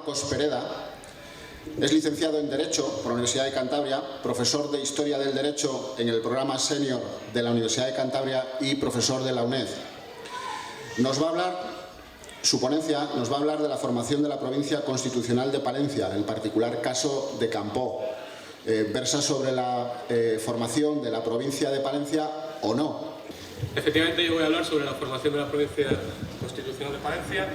Cospereda. Es licenciado en Derecho por la Universidad de Cantabria, profesor de Historia del Derecho en el programa Senior de la Universidad de Cantabria y profesor de la UNED. Su ponencia nos va a hablar de la formación de la provincia constitucional de Palencia, el particular caso de Campoo. Versa sobre la formación de la provincia de Palencia o no. Efectivamente, yo voy a hablar sobre la formación de la provincia constitucional de Palencia,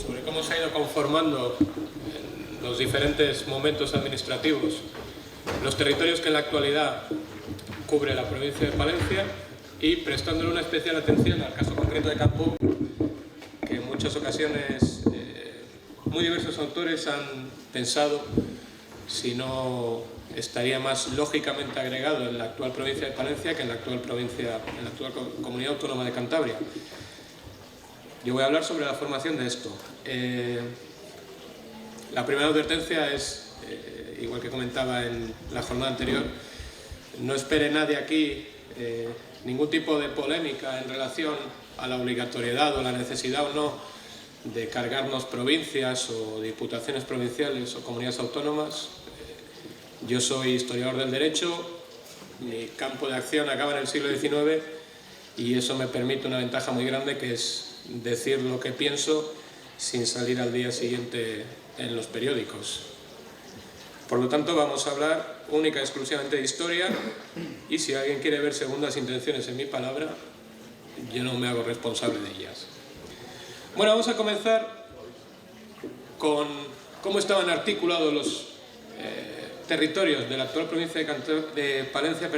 sobre cómo se ha ido conformando en los diferentes momentos administrativos los territorios que en la actualidad cubre la provincia de Palencia y prestándole una especial atención al caso concreto de Campoo, que en muchas ocasiones muy diversos autores han pensado si no estaría más lógicamente agregado en la actual provincia de Palencia que en la actual comunidad autónoma de Cantabria. Yo voy a hablar sobre la formación de esto. La primera advertencia es, igual que comentaba en la jornada anterior, no espere nadie aquí ningún tipo de polémica en relación a la obligatoriedad o la necesidad o no de cargarnos provincias o diputaciones provinciales o comunidades autónomas. Yo soy historiador del derecho, mi campo de acción acaba en el siglo XIX y eso me permite una ventaja muy grande, que es decir lo que pienso sin salir al día siguiente en los periódicos. Por lo tanto, vamos a hablar única y exclusivamente de historia, y si alguien quiere ver segundas intenciones en mi palabra, yo no me hago responsable de ellas. Bueno, vamos a comenzar con cómo estaban articulados los territorios de la actual provincia de Palencia,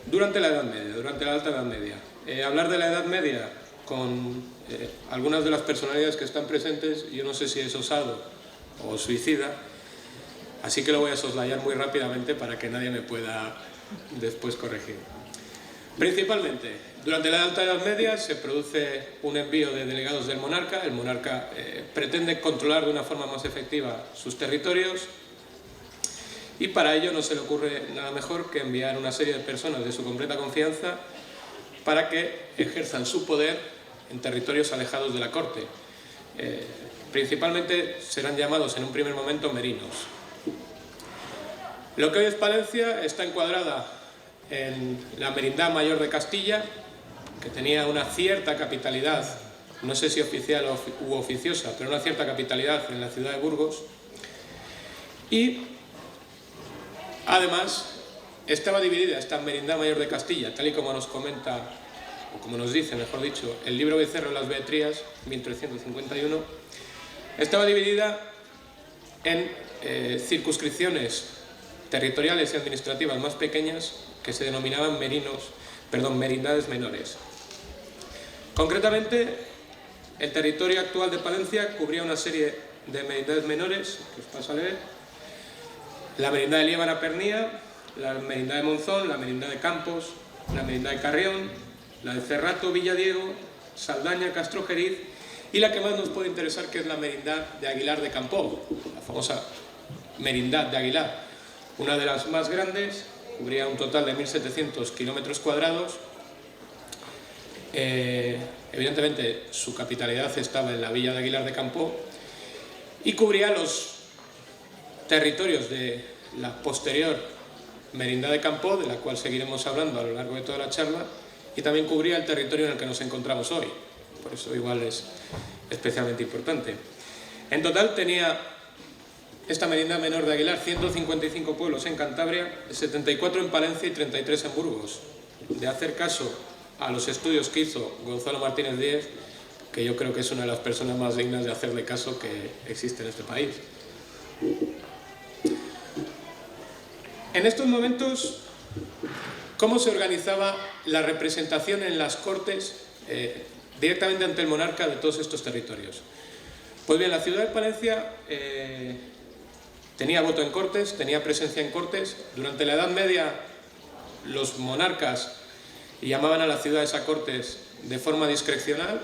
durante la Edad Media, durante la Alta Edad Media. Hablar de la Edad Media con algunas de las personalidades que están presentes, yo no sé si es osado o suicida, así que lo voy a soslayar muy rápidamente para que nadie me pueda después corregir. Principalmente, durante la Alta Edad Media se produce un envío de delegados del monarca. El monarca pretende controlar de una forma más efectiva sus territorios, y para ello no se le ocurre nada mejor que enviar una serie de personas de su completa confianza para que ejerzan su poder en territorios alejados de la corte. Principalmente serán llamados en un primer momento merinos. Lo que hoy es Palencia está encuadrada en la Merindad Mayor de Castilla, que tenía una cierta capitalidad, no sé si oficial u oficiosa, pero una cierta capitalidad en la ciudad de Burgos, y además estaba dividida esta Merindad Mayor de Castilla, tal y como nos comenta, o como nos dice, mejor dicho, el libro Becerro de las Beatrías, 1351, estaba dividida en circunscripciones territoriales y administrativas más pequeñas que se denominaban merindades menores. Concretamente, el territorio actual de Palencia cubría una serie de merindades menores, que os paso a leer: la merindad de Liébana-Pernía, la merindad de Monzón, la merindad de Campos, la merindad de Carrión, la de Cerrato, Villadiego, Saldaña, Castrojeriz, y la que más nos puede interesar, que es la merindad de Aguilar de Campoo, la famosa merindad de Aguilar, una de las más grandes, cubría un total de 1.700 kilómetros cuadrados. Evidentemente su capitalidad estaba en la villa de Aguilar de Campoo y cubría los territorios de la posterior merindad de Campoo, de la cual seguiremos hablando a lo largo de toda la charla, y también cubría el territorio en el que nos encontramos hoy. Por eso igual es especialmente importante. En total tenía esta merindad menor de Aguilar 155 pueblos en Cantabria, 74 en Palencia y 33 en Burgos. De hacer caso a los estudios que hizo Gonzalo Martínez Díez, que yo creo que es una de las personas más dignas de hacerle caso que existe en este país. En estos momentos, ¿cómo se organizaba la representación en las Cortes directamente ante el monarca de todos estos territorios? Pues bien, la ciudad de Palencia tenía voto en Cortes, tenía presencia en Cortes. Durante la Edad Media, los monarcas llamaban a las ciudades a Cortes de forma discrecional.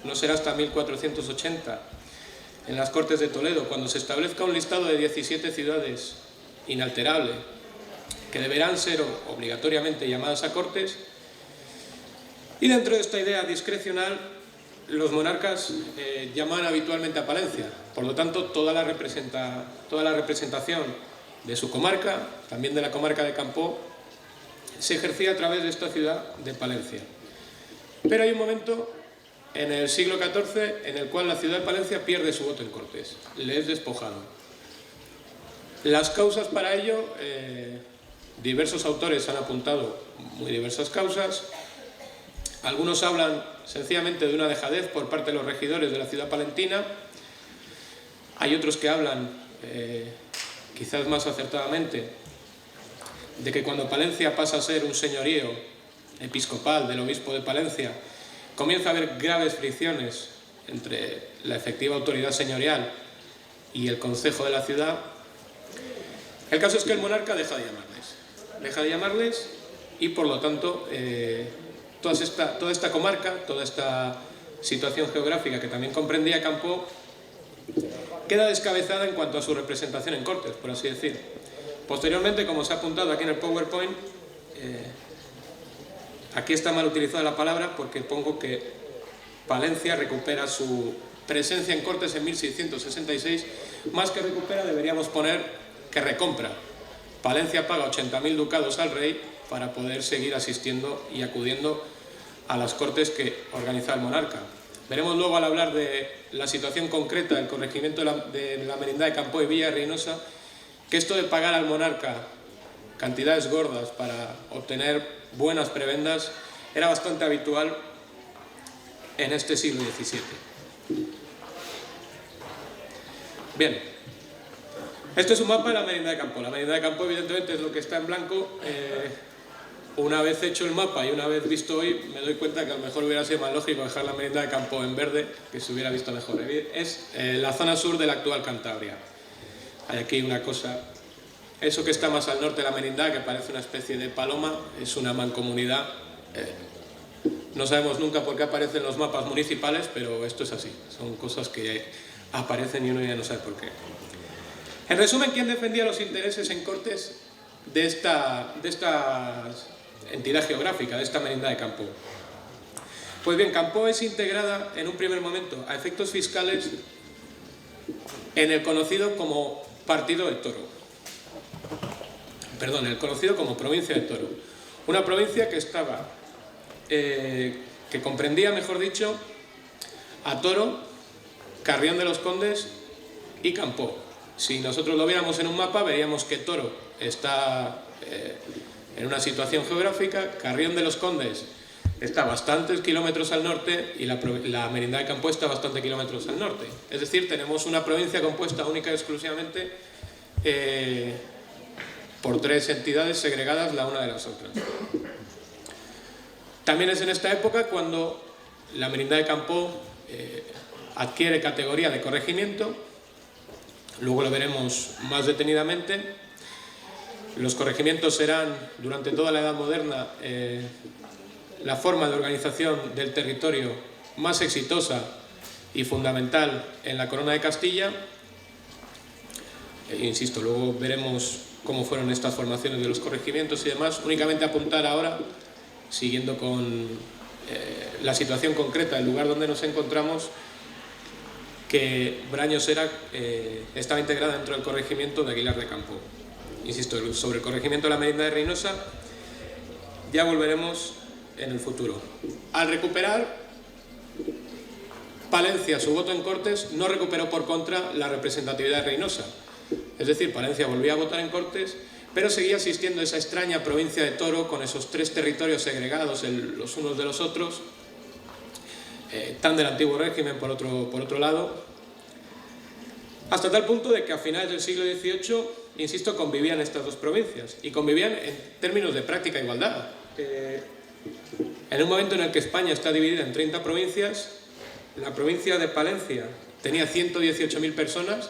No será hasta 1480, en las Cortes de Toledo, cuando se establezca un listado de 17 ciudades inalterable, que deberán ser obligatoriamente llamadas a Cortes, y dentro de esta idea discrecional los monarcas llamaban habitualmente a Palencia. Por lo tanto, toda la representación de su comarca, también de la comarca de Campoo, se ejercía a través de esta ciudad de Palencia. Pero hay un momento en el siglo XIV en el cual la ciudad de Palencia pierde su voto en Cortes, le es despojado. Las causas para ello, diversos autores han apuntado muy diversas causas. Algunos hablan sencillamente de una dejadez por parte de los regidores de la ciudad palentina. Hay otros que hablan, quizás más acertadamente, de que cuando Palencia pasa a ser un señorío episcopal del obispo de Palencia, comienza a haber graves fricciones entre la efectiva autoridad señorial y el concejo de la ciudad. El caso es que el monarca deja de llamarles y por lo tanto toda esta comarca, toda esta situación geográfica que también comprendía Campoo, queda descabezada en cuanto a su representación en Cortes, por así decir. Posteriormente, como se ha apuntado aquí en el PowerPoint, aquí está mal utilizada la palabra porque pongo que Palencia recupera su presencia en Cortes en 1666, más que recupera deberíamos poner que recompra. Palencia paga 80.000 ducados al rey para poder seguir asistiendo y acudiendo a las cortes que organiza el monarca. Veremos luego, al hablar de la situación concreta del corregimiento de la Merindad de Campoo y Villa de Reynosa, que esto de pagar al monarca cantidades gordas para obtener buenas prebendas era bastante habitual en este siglo XVII. Bien. Este es un mapa de la Merindad de Campoo. La Merindad de Campoo, evidentemente, es lo que está en blanco. Una vez hecho el mapa y una vez visto hoy, me doy cuenta que a lo mejor hubiera sido más lógico dejar la Merindad de Campoo en verde, que se hubiera visto mejor. Es la zona sur de la actual Cantabria. Hay aquí una cosa. Eso que está más al norte de la Merindad, que parece una especie de paloma, es una mancomunidad. No sabemos nunca por qué aparecen los mapas municipales, pero esto es así. Son cosas que aparecen y uno ya no sabe por qué. En resumen, ¿quién defendía los intereses en Cortes de esta entidad geográfica, de esta Merindad de Campoo? Pues bien, Campoo es integrada en un primer momento a efectos fiscales en el conocido como Partido del Toro. Perdón, el conocido como Provincia del Toro. Una provincia que estaba, que comprendía, mejor dicho, a Toro, Carrión de los Condes y Campoo. Si nosotros lo viéramos en un mapa, veríamos que Toro está en una situación geográfica, Carrión de los Condes está bastantes kilómetros al norte y la Merindad de Campoo está bastantes kilómetros al norte. Es decir, tenemos una provincia compuesta única y exclusivamente por tres entidades segregadas la una de las otras. También es en esta época cuando la Merindad de Campoo adquiere categoría de corregimiento. Luego lo veremos más detenidamente. Los corregimientos serán, durante toda la Edad Moderna, la forma de organización del territorio más exitosa y fundamental en la Corona de Castilla. Insisto, luego veremos cómo fueron estas formaciones de los corregimientos y demás. Únicamente apuntar ahora, siguiendo con la situación concreta del lugar donde nos encontramos, que Brañosera estaba integrada dentro del corregimiento de Aguilar de Campoo. Insisto, sobre el corregimiento de la Merindad de Reynosa ya volveremos en el futuro. Al recuperar Palencia su voto en Cortes, no recuperó por contra la representatividad de Reynosa. Es decir, Palencia volvía a votar en Cortes, pero seguía existiendo esa extraña provincia de Toro con esos tres territorios segregados los unos de los otros, tan del antiguo régimen por otro lado, hasta tal punto de que a finales del siglo XVIII, insisto, convivían estas dos provincias y convivían en términos de práctica igualdad. En un momento en el que España está dividida en 30 provincias, la provincia de Palencia tenía 118.000 personas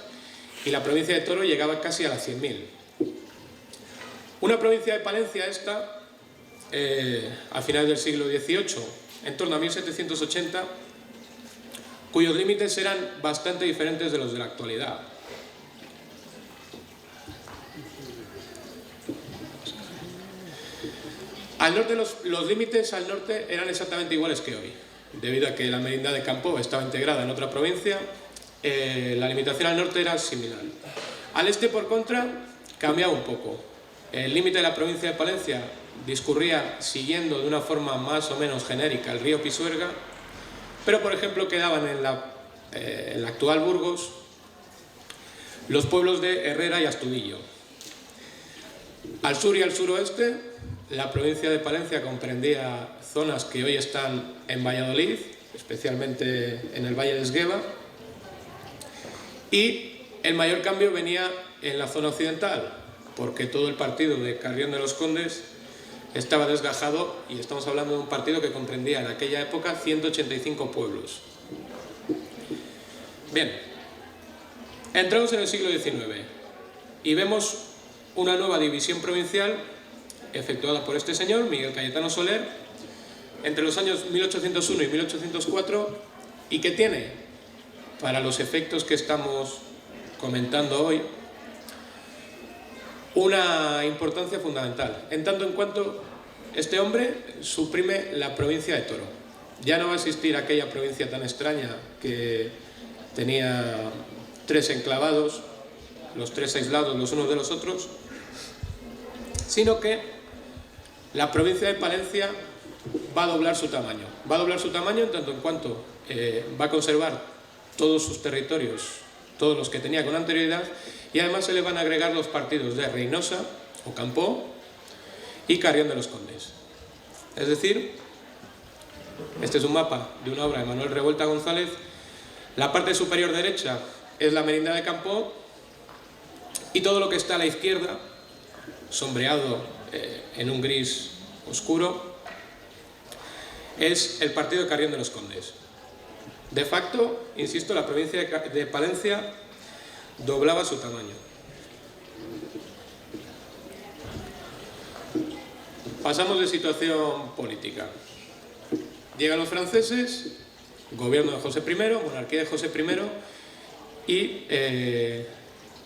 y la provincia de Toro llegaba casi a las 100.000. Una provincia de Palencia esta, a finales del siglo XVIII, en torno a 1780, cuyos límites eran bastante diferentes de los de la actualidad. Al norte, los límites al norte eran exactamente iguales que hoy. debido a que la Merindad de Campoo estaba integrada en otra provincia, la limitación al norte era similar. Al este, por contra, cambiaba un poco. El límite de la provincia de Palencia discurría siguiendo de una forma más o menos genérica el río Pisuerga, pero, por ejemplo, quedaban en la actual Burgos los pueblos de Herrera y Astudillo. Al sur y al suroeste, la provincia de Palencia comprendía zonas que hoy están en Valladolid, especialmente en el Valle de Esgueva, y el mayor cambio venía en la zona occidental, porque todo el partido de Carrión de los Condes estaba desgajado, y estamos hablando de un partido que comprendía en aquella época 185 pueblos. Bien, entramos en el siglo XIX y vemos una nueva división provincial efectuada por este señor, Miguel Cayetano Soler, entre los años 1801 y 1804, y que tiene, para los efectos que estamos comentando hoy, una importancia fundamental, en tanto en cuanto este hombre suprime la provincia de Toro. Ya no va a existir aquella provincia tan extraña que tenía 3 enclavados, los 3 aislados los unos de los otros, sino que la provincia de Palencia va a doblar su tamaño. Va a doblar su tamaño en tanto en cuanto va a conservar todos sus territorios, todos los que tenía con anterioridad, y además se le van a agregar los partidos de Reynosa o Campoo y Carrión de los Condes. Es decir, este es un mapa de una obra de Manuel Revuelta González. La parte superior derecha es la Merindad de Campoo, y todo lo que está a la izquierda, sombreado en un gris oscuro, es el partido de Carrión de los Condes. De facto, insisto, la provincia de Palencia doblaba su tamaño. Pasamos de situación política. Llegan los franceses, gobierno de José I, monarquía de José I, y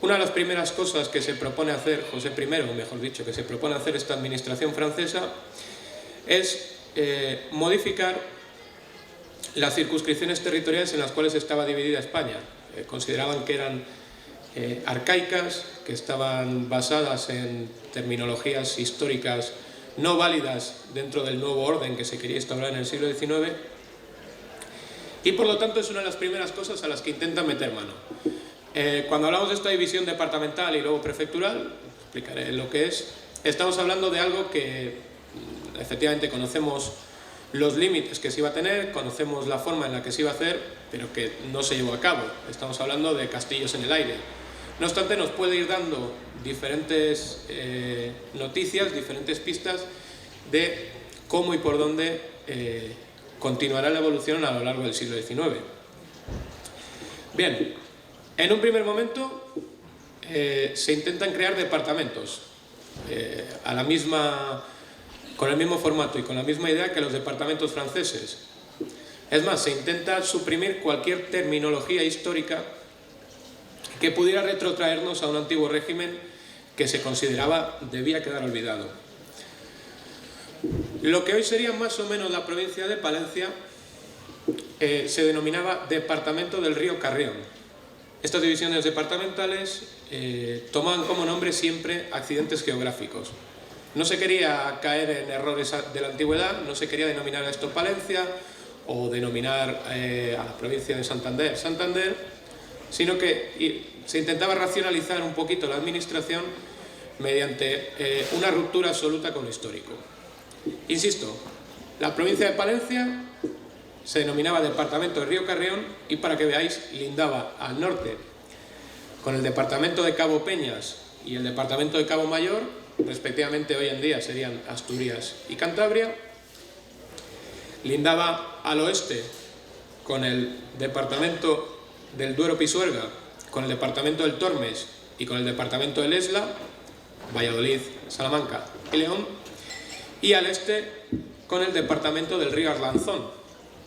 una de las primeras cosas que se propone hacer José I, o mejor dicho, que se propone hacer esta administración francesa, es modificar las circunscripciones territoriales en las cuales estaba dividida España. Consideraban que eran arcaicas, que estaban basadas en terminologías históricas no válidas dentro del nuevo orden que se quería instaurar en el siglo XIX, y por lo tanto es una de las primeras cosas a las que intentan meter mano. Cuando hablamos de esta división departamental y luego prefectural, explicaré lo que es, estamos hablando de algo que efectivamente conocemos los límites que se iba a tener, conocemos la forma en la que se iba a hacer, pero que no se llevó a cabo. Estamos hablando de castillos en el aire. No obstante, nos puede ir dando diferentes noticias, diferentes pistas de cómo y por dónde continuará la evolución a lo largo del siglo XIX. Bien, en un primer momento se intentan crear departamentos con el mismo formato y con la misma idea que los departamentos franceses. Es más, se intenta suprimir cualquier terminología histórica que pudiera retrotraernos a un antiguo régimen que se consideraba debía quedar olvidado. Lo que hoy sería más o menos la provincia de Palencia se denominaba Departamento del Río Carrión. Estas divisiones departamentales tomaban como nombre siempre accidentes geográficos. No se quería caer en errores de la antigüedad, no se quería denominar a esto Palencia o denominar a la provincia de Santander, sino que se intentaba racionalizar un poquito la administración mediante una ruptura absoluta con lo histórico. Insisto, la provincia de Palencia se denominaba Departamento del Río Carrión y, para que veáis, lindaba al norte con el departamento de Cabo Peñas y el departamento de Cabo Mayor, respectivamente hoy en día serían Asturias y Cantabria. Lindaba al oeste con el departamento del Duero Pisuerga, con el departamento del Tormes y con el departamento del Esla, Valladolid, Salamanca y León, y al este con el departamento del río Arlanzón,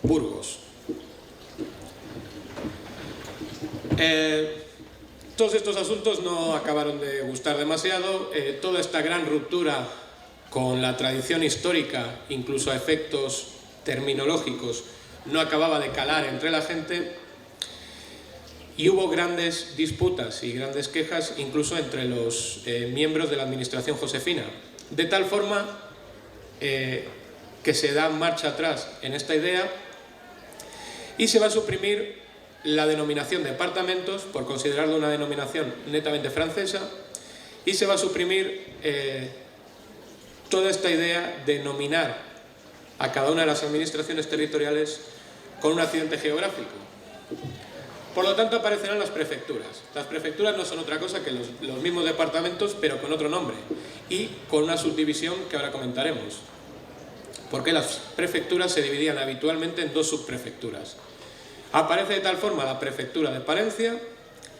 Burgos. Todos estos asuntos no acabaron de gustar demasiado. Toda esta gran ruptura con la tradición histórica, incluso a efectos terminológicos, no acababa de calar entre la gente y hubo grandes disputas y grandes quejas incluso entre los miembros de la administración josefina, de tal forma que se da marcha atrás en esta idea y se va a suprimir la denominación departamentos por considerarlo una denominación netamente francesa, y se va a suprimir toda esta idea de nominar a cada una de las administraciones territoriales con un accidente geográfico. Por lo tanto, aparecerán las prefecturas. Las prefecturas no son otra cosa que los mismos departamentos, pero con otro nombre y con una subdivisión que ahora comentaremos. Porque las prefecturas se dividían habitualmente en dos subprefecturas. Aparece de tal forma la prefectura de Palencia,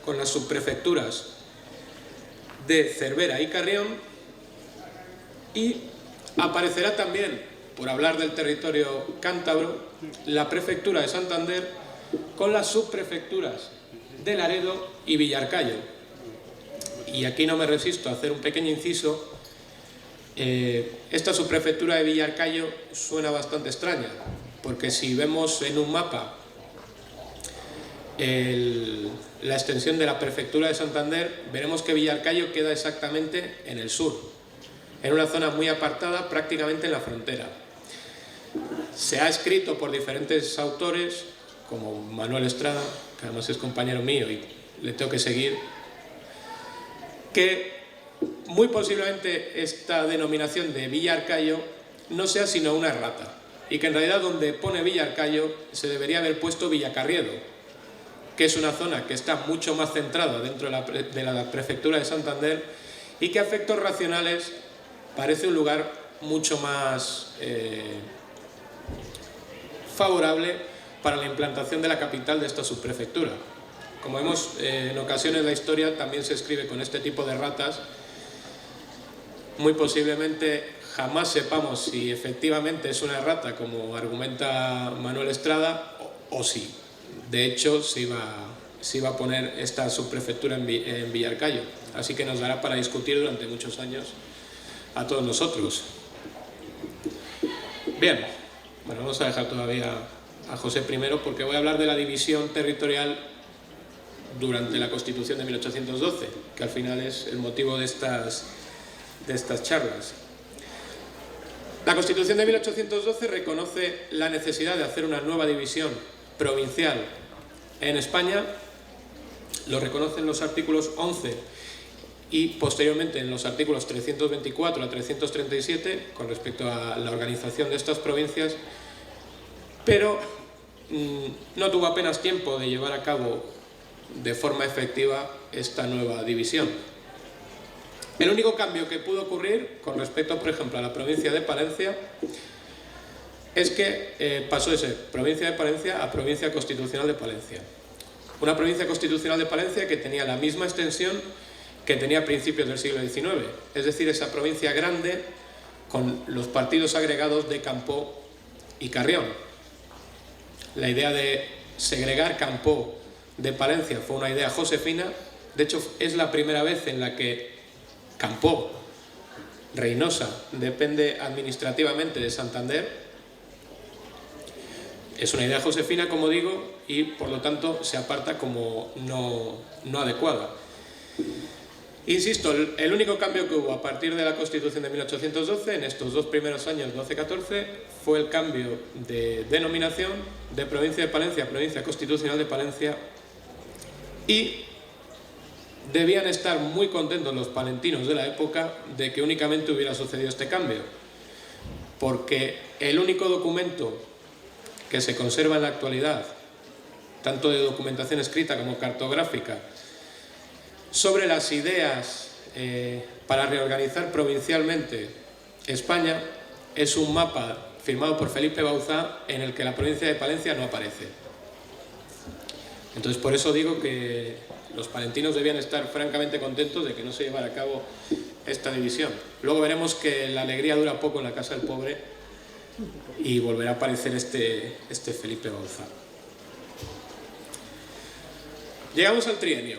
con las subprefecturas de Cervera y Carrión, y aparecerá también, por hablar del territorio cántabro, la prefectura de Santander, con las subprefecturas de Laredo y Villarcayo. Y aquí no me resisto a hacer un pequeño inciso. Esta subprefectura de Villarcayo suena bastante extraña, porque si vemos en un mapa la extensión de la prefectura de Santander, veremos que Villarcayo queda exactamente en el sur, en una zona muy apartada, prácticamente en la frontera. Se ha escrito por diferentes autores, como Manuel Estrada, que además es compañero mío y le tengo que seguir, que muy posiblemente esta denominación de Villarcayo no sea sino una errata, y que en realidad donde pone Villarcayo se debería haber puesto Villacarriedo, que es una zona que está mucho más centrada dentro de la prefectura de Santander y que a efectos racionales parece un lugar mucho más favorable para la implantación de la capital de esta subprefectura. Como vemos, en ocasiones la historia también se escribe con este tipo de erratas. Muy posiblemente jamás sepamos si efectivamente es una errata, como argumenta Manuel Estrada, o si de hecho se iba a poner esta subprefectura en Villarcayo. Así que nos dará para discutir durante muchos años a todos nosotros. Bien, bueno, vamos a dejar todavía a José I, porque voy a hablar de la división territorial durante la Constitución de 1812, que al final es el motivo de estas charlas. La Constitución de 1812 reconoce la necesidad de hacer una nueva división provincial en España. Lo reconocen los artículos 11 y posteriormente en los artículos 324 a 337 con respecto a la organización de estas provincias, pero no tuvo apenas tiempo de llevar a cabo de forma efectiva esta nueva división. El único cambio que pudo ocurrir con respecto, por ejemplo, a la provincia de Palencia es que pasó de ser provincia de Palencia a provincia constitucional de Palencia. Una provincia constitucional de Palencia que tenía la misma extensión que tenía a principios del siglo XIX, es decir, esa provincia grande con los partidos agregados de Campoo y Carrión. La idea de segregar Campoo de Palencia fue una idea josefina. De hecho, es la primera vez en la que Campoo, Reynosa, depende administrativamente de Santander. Es una idea josefina, como digo, y por lo tanto se aparta como no adecuada. Insisto, el único cambio que hubo a partir de la Constitución de 1812, en estos dos primeros años, 12-14, fue el cambio de denominación de provincia de Palencia a provincia constitucional de Palencia, y debían estar muy contentos los palentinos de la época de que únicamente hubiera sucedido este cambio, porque el único documento que se conserva en la actualidad, tanto de documentación escrita como cartográfica, sobre las ideas para reorganizar provincialmente España, es un mapa firmado por Felipe Bauzá en el que la provincia de Palencia no aparece. Entonces, por eso digo que los palentinos debían estar francamente contentos de que no se llevara a cabo esta división. Luego veremos que la alegría dura poco en la casa del pobre y volverá a aparecer este Felipe Bauzá. Llegamos al trienio.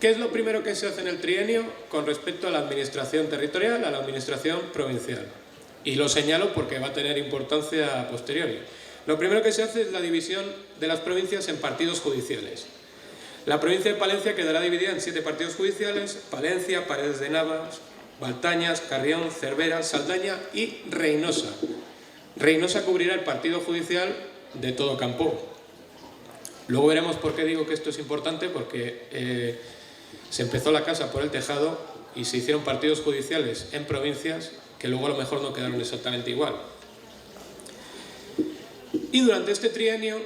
¿Qué es lo primero que se hace en el trienio con respecto a la administración territorial, a la administración provincial? Y lo señalo porque va a tener importancia a posteriori. Lo primero que se hace es la división de las provincias en partidos judiciales. La provincia de Palencia quedará dividida en 7 partidos judiciales: Palencia, Paredes de Navas, Baltañas, Carrión, Cervera, Saldaña y Reinosa. Reinosa cubrirá el partido judicial de todo Campoo. Luego veremos por qué digo que esto es importante, porque se empezó la casa por el tejado y se hicieron partidos judiciales en provincias que luego a lo mejor no quedaron exactamente igual. Y durante este trienio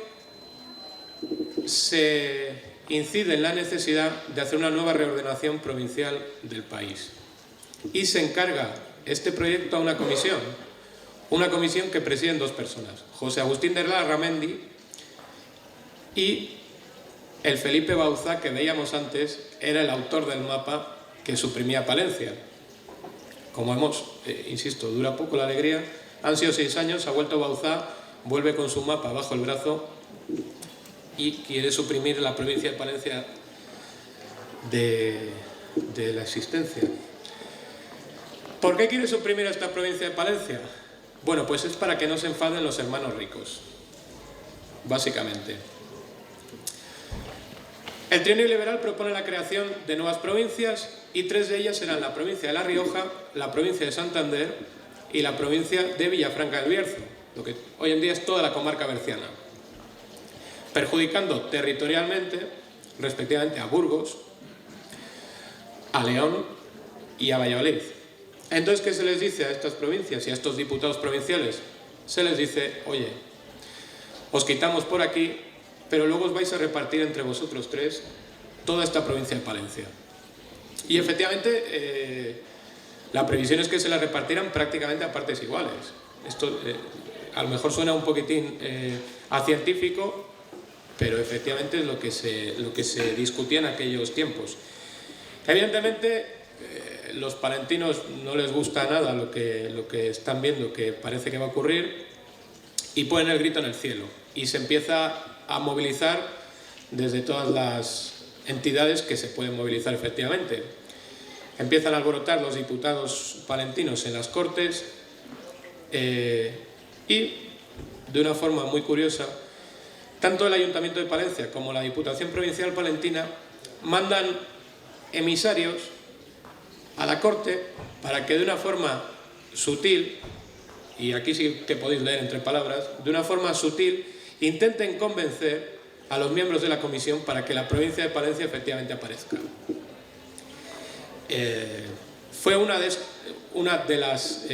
se incide en la necesidad de hacer una nueva reordenación provincial del país. Y se encarga este proyecto a una comisión que presiden 2 personas: José Agustín de Larramendi y el Felipe Bauzá, que veíamos antes, era el autor del mapa que suprimía Palencia. Como vemos, insisto, dura poco la alegría. Han sido 6 años, ha vuelto Bauzá, vuelve con su mapa bajo el brazo y quiere suprimir la provincia de Palencia de la existencia. ¿Por qué quiere suprimir esta provincia de Palencia? Bueno, pues es para que no se enfaden los hermanos ricos, básicamente. El trienio liberal propone la creación de nuevas provincias y 3 de ellas serán la provincia de La Rioja, la provincia de Santander y la provincia de Villafranca del Bierzo, lo que hoy en día es toda la comarca berciana, perjudicando territorialmente respectivamente a Burgos, a León y a Valladolid. Entonces, ¿qué se les dice a estas provincias y a estos diputados provinciales? Se les dice: oye, os quitamos por aquí, pero luego os vais a repartir entre vosotros 3 toda esta provincia de Palencia. Y efectivamente, la previsión es que se la repartieran prácticamente a partes iguales. Esto a lo mejor suena un poquitín a científico, pero efectivamente es lo que se discutía en aquellos tiempos. Evidentemente, los palentinos no les gusta nada lo que están viendo, que parece que va a ocurrir, y ponen el grito en el cielo. Y se empieza a movilizar desde todas las entidades que se pueden movilizar efectivamente. Empiezan a alborotar los diputados palentinos en las Cortes y, de una forma muy curiosa, tanto el Ayuntamiento de Palencia como la Diputación Provincial Palentina mandan emisarios a la Corte para que de una forma sutil, y aquí sí que podéis leer entre palabras, de una forma sutil intenten convencer a los miembros de la comisión para que la provincia de Palencia efectivamente aparezca. Fue una de las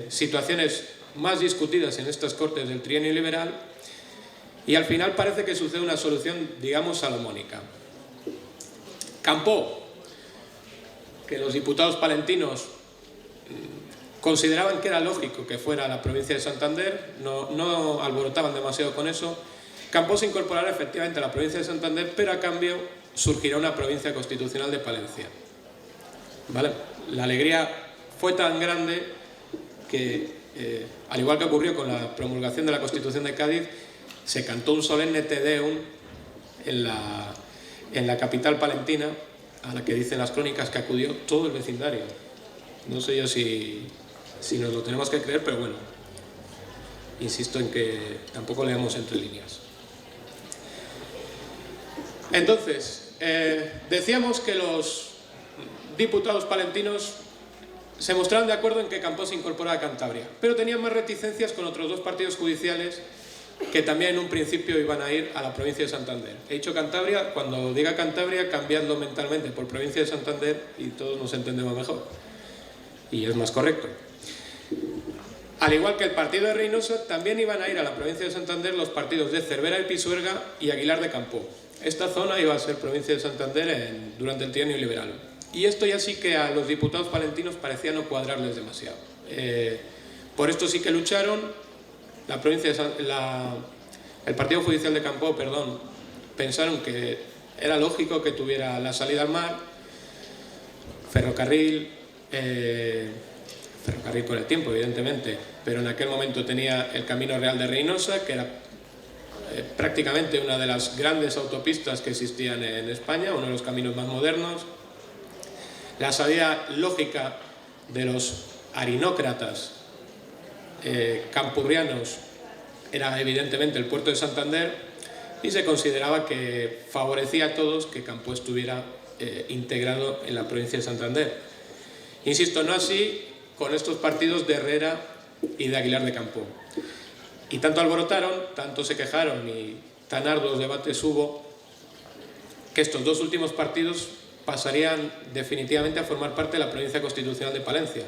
situaciones más discutidas en estas Cortes del trienio liberal, y al final parece que sucede una solución, digamos, salomónica. Campoo, que los diputados palentinos consideraban que era lógico que fuera la provincia de Santander, no alborotaban demasiado con eso. Campoo se incorporará efectivamente a la provincia de Santander, pero a cambio surgirá una provincia constitucional de Palencia. ¿Vale? La alegría fue tan grande que, al igual que ocurrió con la promulgación de la Constitución de Cádiz, se cantó un solemne Te Deum en la capital palentina, a la que dicen las crónicas que acudió todo el vecindario. No sé yo si nos lo tenemos que creer, pero bueno, insisto en que tampoco leemos entre líneas. Entonces, decíamos que los diputados palentinos se mostraron de acuerdo en que Campoo se incorporara a Cantabria, pero tenían más reticencias con otros 2 partidos judiciales que también en un principio iban a ir a la provincia de Santander. He dicho Cantabria, cuando diga Cantabria, cambiadlo mentalmente por provincia de Santander y todos nos entendemos mejor. Y es más correcto. Al igual que el partido de Reynosa, también iban a ir a la provincia de Santander los partidos de Cervera y Pisuerga y Aguilar de Campoo. Esta zona iba a ser provincia de Santander durante el trienio liberal. Y esto ya sí que a los diputados palentinos parecía no cuadrarles demasiado. Por esto sí que lucharon. El partido judicial de Campoo, pensaron que era lógico que tuviera la salida al mar, ferrocarril por el tiempo, evidentemente, pero en aquel momento tenía el Camino Real de Reynosa, que era prácticamente una de las grandes autopistas que existían en España, uno de los caminos más modernos. La salida lógica de los arinócratas campurrianos era evidentemente el puerto de Santander y se consideraba que favorecía a todos que Campoo estuviera integrado en la provincia de Santander. Insisto, no así con estos partidos de Herrera y de Aguilar de Campoo. Y tanto alborotaron, tanto se quejaron y tan arduos debates hubo, que estos dos últimos partidos pasarían definitivamente a formar parte de la provincia constitucional de Palencia,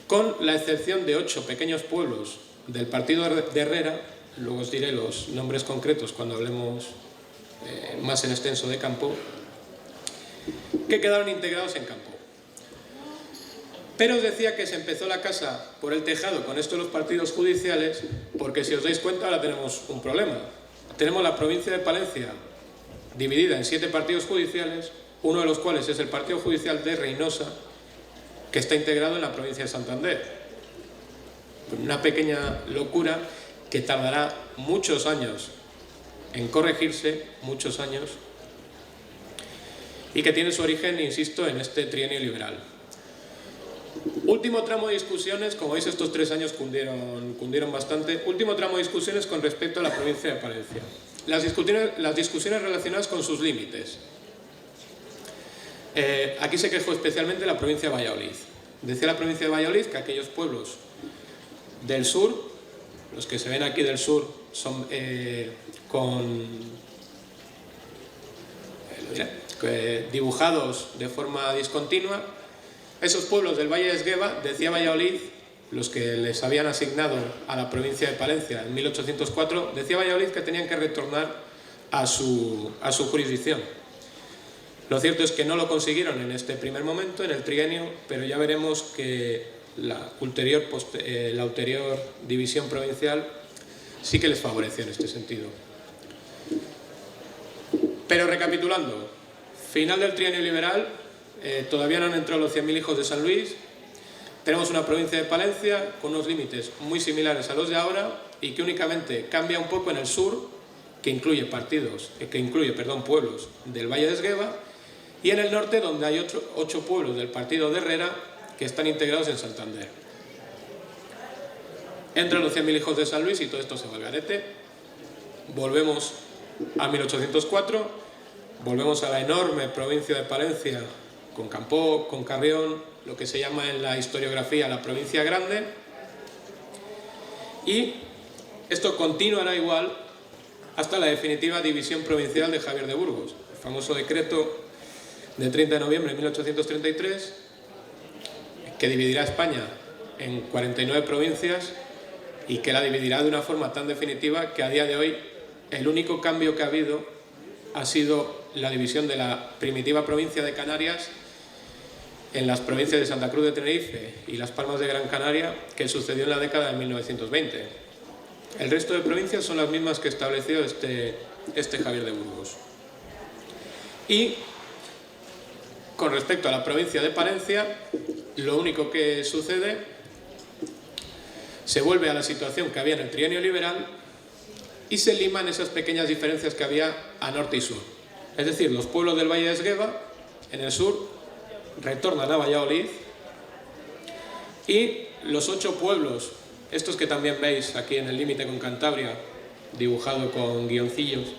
con la excepción de 8 pequeños pueblos del partido de Herrera. Luego os diré los nombres concretos cuando hablemos más en extenso de Campoo, que quedaron integrados en Campoo. Pero os decía que se empezó la casa por el tejado con esto de los partidos judiciales, porque si os dais cuenta ahora tenemos un problema. Tenemos la provincia de Palencia dividida en 7 partidos judiciales, uno de los cuales es el partido judicial de Reynosa, que está integrado en la provincia de Santander. Una pequeña locura que tardará muchos años en corregirse, muchos años, y que tiene su origen, insisto, en este trienio liberal. Último tramo de discusiones, como veis estos 3 años cundieron bastante, último tramo de discusiones con respecto a la provincia de Palencia. Las discusiones relacionadas con sus límites. Aquí se quejó especialmente la provincia de Valladolid. Decía la provincia de Valladolid que aquellos pueblos del sur, los que se ven aquí del sur, son dibujados de forma discontinua. Esos pueblos del Valle de Esgueva, decía Valladolid, los que les habían asignado a la provincia de Palencia en 1804, decía Valladolid que tenían que retornar a su jurisdicción. Lo cierto es que no lo consiguieron en este primer momento, en el trienio, pero ya veremos que la ulterior división provincial sí que les favoreció en este sentido. Pero recapitulando, final del trienio liberal, todavía no han entrado los 100.000 hijos de San Luis. Tenemos una provincia de Palencia con unos límites muy similares a los de ahora y que únicamente cambia un poco en el sur, que incluye pueblos del Valle de Esgueva, y en el norte, donde hay 8 pueblos del partido de Herrera que están integrados en Santander. Entran los 100.000 hijos de San Luis y todo esto se va al garete. Volvemos a 1804, volvemos a la enorme provincia de Palencia, con Campoo, con Carrión, lo que se llama en la historiografía la provincia grande, y esto continuará igual hasta la definitiva división provincial de Javier de Burgos, el famoso decreto del 30 de noviembre de 1833, que dividirá España en 49 provincias y que la dividirá de una forma tan definitiva que a día de hoy el único cambio que ha habido ha sido la división de la primitiva provincia de Canarias en las provincias de Santa Cruz de Tenerife y Las Palmas de Gran Canaria, que sucedió en la década de 1920. El resto de provincias son las mismas que estableció este Javier de Burgos. Y con respecto a la provincia de Palencia, lo único que sucede, se vuelve a la situación que había en el trienio liberal y se liman esas pequeñas diferencias que había a norte y sur. Es decir, los pueblos del Valle de Esgueva, en el sur, retornan a Valladolid, y los 8 pueblos, estos que también veis aquí en el límite con Cantabria, dibujado con guioncillos,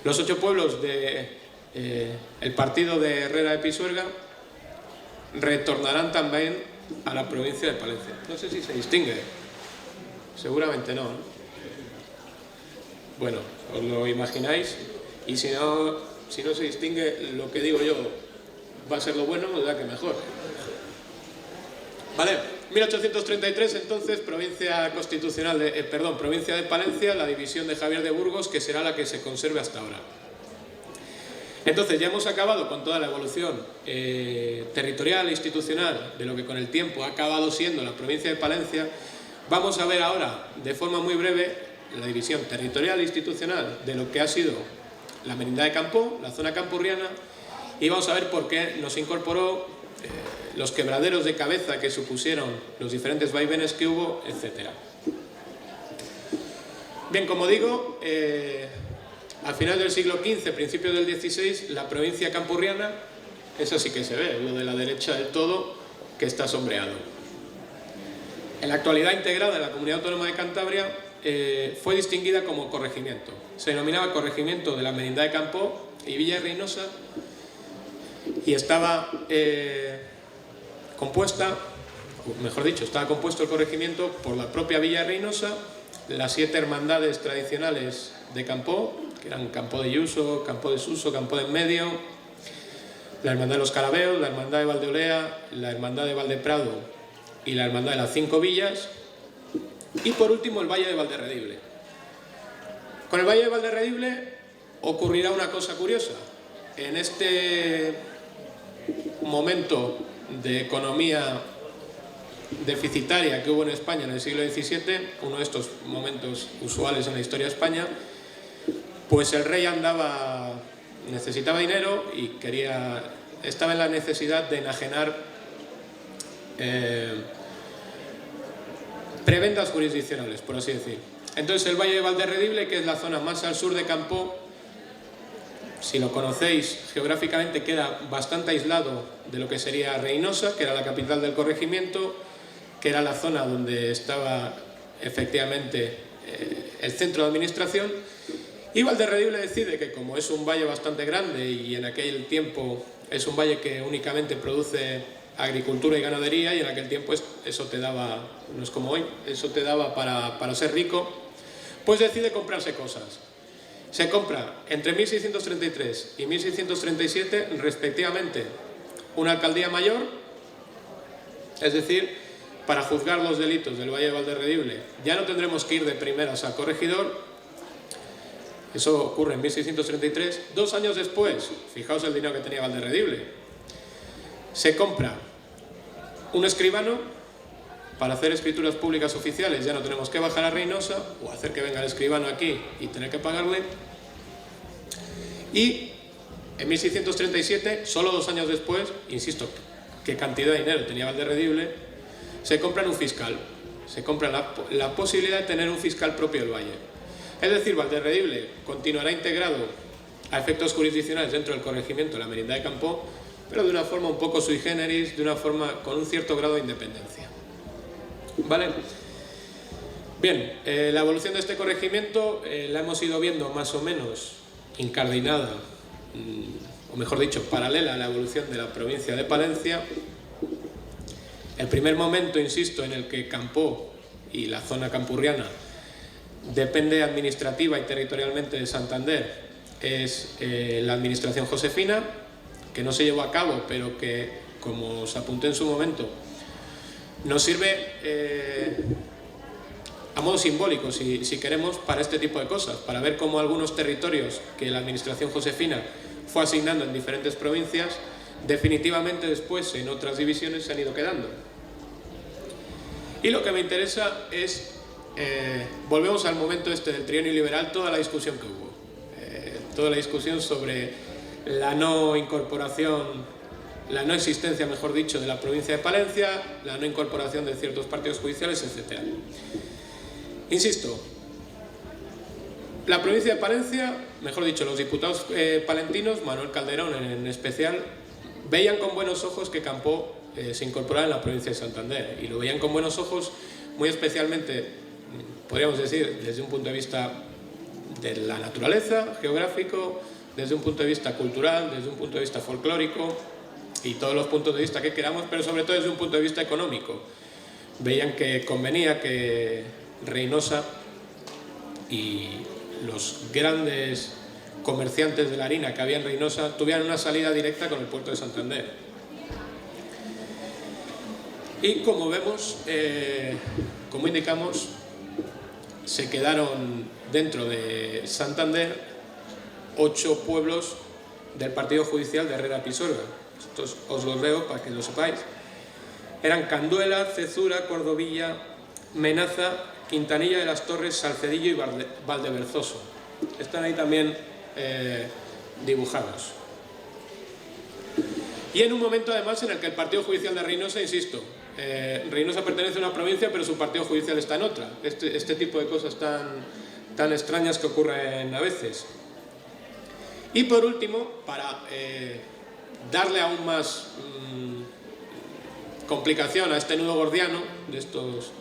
los 8 pueblos del partido de Herrera de Pisuerga retornarán también a la provincia de Palencia. No sé si se distingue, seguramente no, ¿no? Bueno, os lo imagináis, y si no se distingue, lo que digo yo va a ser lo bueno, o sea que mejor. Vale, 1833 entonces, provincia de Palencia, la división de Javier de Burgos, que será la que se conserve hasta ahora. Entonces ya hemos acabado con toda la evolución territorial e institucional de lo que con el tiempo ha acabado siendo la provincia de Palencia. Vamos a ver ahora, de forma muy breve, la división territorial e institucional de lo que ha sido la Merindad de Campoo, la zona campurriana, y vamos a ver por qué nos incorporó, los quebraderos de cabeza que supusieron los diferentes vaivenes que hubo, etc. Bien, como digo, al final del siglo XV, principios del XVI, la provincia campurriana, esa sí que se ve, lo de la derecha del todo, que está sombreado. En la actualidad integrada en la Comunidad Autónoma de Cantabria, fue distinguida como corregimiento. Se denominaba corregimiento de la Merindad de Campó y Villa de Reinosa, y estaba estaba compuesto el corregimiento por la propia Villa de Reinosa, las 7 hermandades tradicionales de Campó, que eran Campó de Yuso, Campó de Suso, Campó de Enmedio, la Hermandad de los Calabeos, la Hermandad de Valdeolea, la Hermandad de Valdeprado y la Hermandad de las 5 Villas, y por último el Valle de Valderredible. Con el Valle de Valderredible ocurrirá una cosa curiosa. En este momento de economía deficitaria que hubo en España en el siglo XVII, uno de estos momentos usuales en la historia de España, pues el rey necesitaba dinero y estaba en la necesidad de enajenar prebendas jurisdiccionales, por así decir. Entonces el Valle de Valderredible, que es la zona más al sur de Campó, si lo conocéis geográficamente, queda bastante aislado de lo que sería Reinosa, que era la capital del corregimiento, que era la zona donde estaba efectivamente el centro de administración. Y Valderredible decide que, como es un valle bastante grande y en aquel tiempo es un valle que únicamente produce agricultura y ganadería, y en aquel tiempo eso te daba, no es como hoy, eso te daba para ser rico, pues decide comprarse cosas. Se compra entre 1633 y 1637 respectivamente una alcaldía mayor, es decir, para juzgar los delitos del Valle de Valderredible ya no tendremos que ir de primeras al corregidor. Eso ocurre en 1633. 2 años después, fijaos el dinero que tenía Valderredible, se compra un escribano para hacer escrituras públicas oficiales. Ya no tenemos que bajar a Reinosa o hacer que venga el escribano aquí y tener que pagarle. Y en 1637, solo 2 años después, insisto, qué cantidad de dinero tenía Valderredible, se compran un fiscal. Se compra la posibilidad de tener un fiscal propio del valle. Es decir, Valderredible continuará integrado a efectos jurisdiccionales dentro del corregimiento de la Merindad de Campó, pero de una forma un poco sui generis, de una forma con un cierto grado de independencia. ¿Vale? Bien, la evolución de este corregimiento la hemos ido viendo más o menos incardinada, o mejor dicho, paralela a la evolución de la provincia de Palencia. El primer momento, insisto, en el que Campó y la zona campurriana depende administrativa y territorialmente de Santander es la administración josefina, que no se llevó a cabo, pero que, como os apunté en su momento, nos sirve a modo simbólico, si queremos, para este tipo de cosas, para ver cómo algunos territorios que la administración josefina fue asignando en diferentes provincias, definitivamente después en otras divisiones se han ido quedando. Y lo que me interesa es, volvemos al momento del trienio liberal, toda la discusión que hubo, toda la discusión sobre la no incorporación, la no existencia, mejor dicho, de la provincia de Palencia, la no incorporación de ciertos partidos judiciales, etc. Insisto, la provincia de Palencia, mejor dicho, los diputados palentinos, Manuel Calderón en especial, veían con buenos ojos que Campó se incorporara en la provincia de Santander, y lo veían con buenos ojos, muy especialmente, podríamos decir, desde un punto de vista de la naturaleza, geográfico, desde un punto de vista cultural, desde un punto de vista folclórico y todos los puntos de vista que queramos, pero sobre todo desde un punto de vista económico. Veían que convenía que Reinosa y los grandes comerciantes de la harina que había en Reinosa tuvieran una salida directa con el puerto de Santander. Y como vemos, como indicamos, se quedaron dentro de Santander 8 pueblos del partido judicial de Herrera Pisuerga. Estos os los leo para que lo sepáis. Eran Canduela, Cezura, Cordovilla, Menaza, Quintanilla de las Torres, Salcedillo y Valdeberzoso. Están ahí también dibujados. Y en un momento además en el que el partido judicial de Reinosa, insisto, Reinosa pertenece a una provincia pero su partido judicial está en otra. Este tipo de cosas tan extrañas que ocurren a veces. Y por último, para darle aún más complicación a este nudo gordiano de estos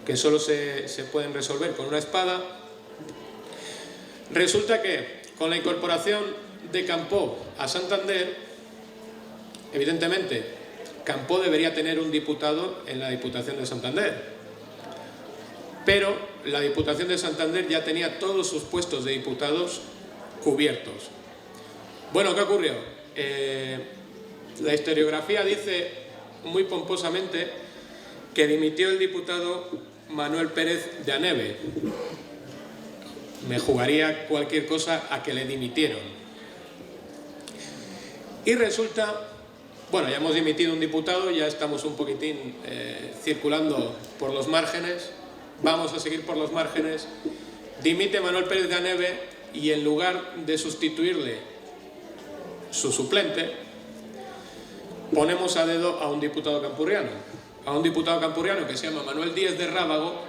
que solo se pueden resolver con una espada. Resulta que con la incorporación de Campó a Santander, evidentemente Campó debería tener un diputado en la Diputación de Santander, pero la Diputación de Santander ya tenía todos sus puestos de diputados cubiertos. Bueno, ¿qué ocurrió? La historiografía dice muy pomposamente que dimitió el diputado Manuel Pérez de Aneve. Me jugaría cualquier cosa a que le dimitieron. Y resulta, bueno, ya hemos dimitido un diputado, ya estamos un poquitín circulando por los márgenes, vamos a seguir por los márgenes. Dimite Manuel Pérez de Aneve y en lugar de sustituirle su suplente, ponemos a dedo a un diputado campurriano. A un diputado campurriano que se llama Manuel Díez de Rábago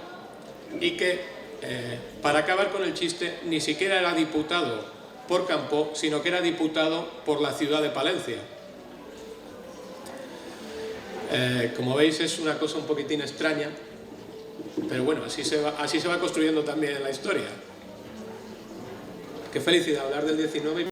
y que, para acabar con el chiste, ni siquiera era diputado por Campó, sino que era diputado por la ciudad de Palencia. Como veis, es una cosa un poquitín extraña, pero bueno, así se va construyendo también la historia. Qué felicidad hablar del 19.